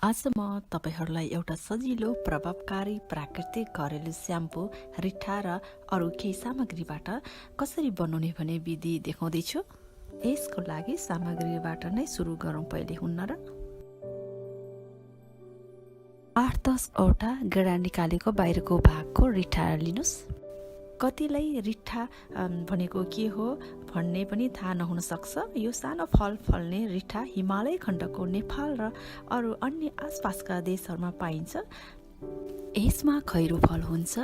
आज म तपाईहरुलाई एउटा सजिलो प्रभावकारी प्राकृतिक घरेलु स्याम्पू रिठा र अरु केही सामग्रीबाट कसरी बनाउने भने विधि देखाउँदै छु। यसको लागि सामग्रीबाट नै सुरु गरौँ पहिले हुन्न र 8-10 वटा गेडा निकालेको बाहिरको भागको रिठा लिनुस्। कतिलाई रिठा भनेको के हो भन्ने पनि थाहा नहुन सक्छ। यो सानो फल फल्ने रिठा हिमालय खण्डको नेपाल र अरु अन्य आसपासका देशहरुमा पाइन्छ। यसमा खैरो फल हुन्छ।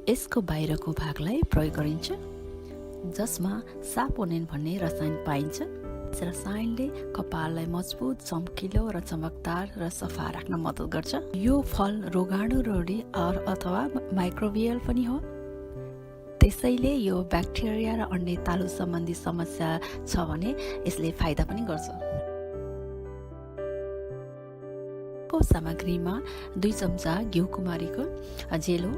यसको बाहिरको भागलाई प्रयोग गरिन्छ जसमा सापोनिन भन्ने रसायन पाइन्छ। यस रसायनले कपाललाई मजबुत, चम्किलो र चमकदार र सफा राख्न मद्दत गर्छ। यो फल रोगाणु रोधी अथवा माइक्रोबियल पनि हो। त्यसैले यो ब्याक्टेरिया र अन्य तालु सम्बन्धी समस्या छ भने यसले फाइदा पनि गर्छ। को सामग्रीमा 2 चम्चा घिउ कुमारीको जेल हो।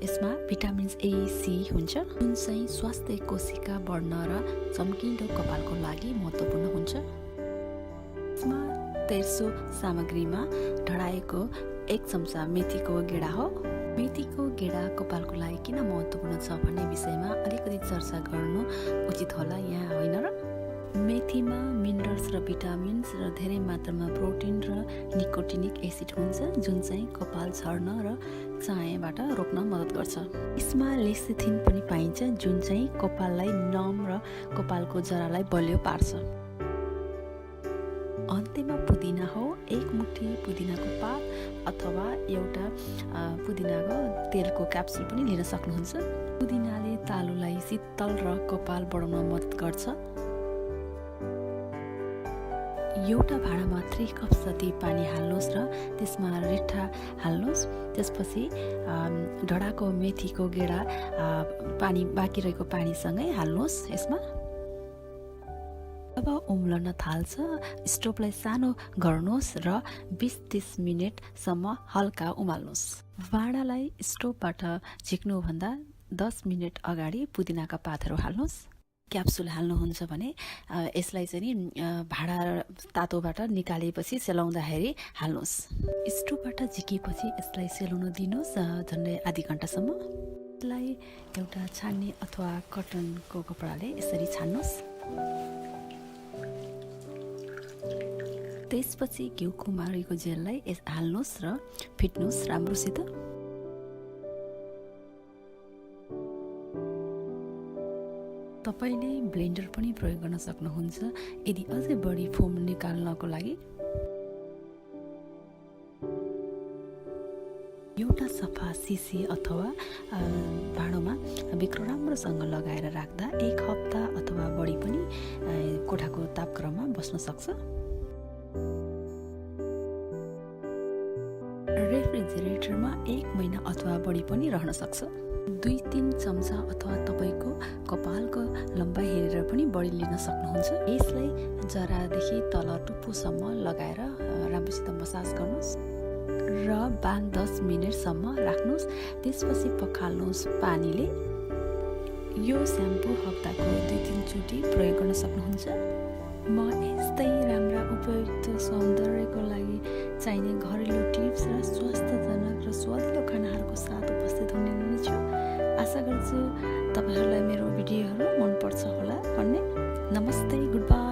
यसमा भिटामिन A, C हुन्छ जुन चाहिँ स्वास्थ्य कोशिका बढ्न र चम्किलो कपालको लागि महत्त्वपूर्ण हुन्छ। यसमा तेर्सो सामग्रीमा ढडाएको 1 चम्चा मेथीको गेडा हो। मेथीको गेडा कपालको लागि किन महत्त्वपूर्ण छ भन्ने विषयमा अलिकति चर्चा गर्नु उचित होला यहाँ होइन र। मेथीमा मिनरल्स र भिटामिन्स र धेरै मात्रामा प्रोटिन र निकोटिनिक एसिड हुन्छ जुन चाहिँ कपाल झर्न र चायाबाट रोक्न मद्दत गर्छ। यसमा लेसिथिन पनि पाइन्छ जुन चाहिँ कपाललाई नम र कपालको जरालाई बलियो पार्छ। अन्त्यमा पुदिना हो। 1 मुठी पुदिनाको पात अथवा एउटा पुदिनाको तेलको क्याप्सुल पनि लिन सक्नुहुन्छ। पुदिनाले तालुलाई शीतल र कपाल बढाउन मद्दत गर्छ। एउटा भाँडामा 3 कप जति पानी हाल्नुहोस् र त्यसमा रिठा हाल्नुहोस्। त्यसपछि ढडाको मेथीको गेडा पानी बाँकी रहेको पानीसँगै हाल्नुहोस्। यसमा जब उम्लन थाल्छ स्टोभलाई सानो गर्नुहोस् र 20-30 मिनेटसम्म हल्का उमाल्नुहोस्। भाँडालाई स्टोभबाट झिक्नुभन्दा 10 मिनेट अगाडि पुदिनाका पातहरू हाल्नुहोस्। क्याप्सुल हाल्नुहुन्छ भने यसलाई चाहिँ भाँडा तातोबाट निकालेपछि सेलाउँदाखेरि हाल्नुहोस्। स्टोभबाट झिकेपछि यसलाई सेलाउन दिनुहोस् झन्डै आधी घण्टासम्म। यसलाई एउटा छान्ने अथवा कटनको कपडाले यसरी छान्नुहोस्। त्यसपछि घिउ कुमारीको जेललाई हाल्नुहोस् र फिट्नुहोस् राम्रोसित। तपाईले ब्लेन्डर पनि प्रयोग गर्न सक्नुहुन्छ यदि अझै बढी फोम निकाल्नको लागि। एउटा सफा सिसी अथवा भाँडोमा बिक्रो राम्रोसँग लगाएर राख्दा 1 हप्ता अथवा बढी पनि कोठाको तापक्रममा बस्न सक्छ। रेफ्रिजरेटरमा 1 महिना अथवा बढी पनि रहन सक्छ। 2-3 चम्चा अथवा तपाईको कपालको लम्बाइ हेरेर पनि बढी लिन सक्नुहुन्छ। यसलाई जरादेखि तल टुप्पोसम्म लगाएर राम्रोसित मसाज गर्नुहोस् र 5-10 मिनेटसम्म राख्नुहोस्। त्यसपछि पखाल्नुहोस् पानीले। यो स्याम्पू हप्ताको 2-3 चोटि प्रयोग गर्न सक्नुहुन्छ। म यस्तै राम्रा उपयुक्त सौन्दर्यको लागि चाहिने घरेलु टिप्स र स्वास्थ्यजनक र स्वादिलो खानाहरूको साथ उपस्थित हुने नै छु। आशा गर्छु तपाईहरुलाई मेरो भिडियोहरू मन पर्छ होला भन्ने। नमस्ते, गुड बाई।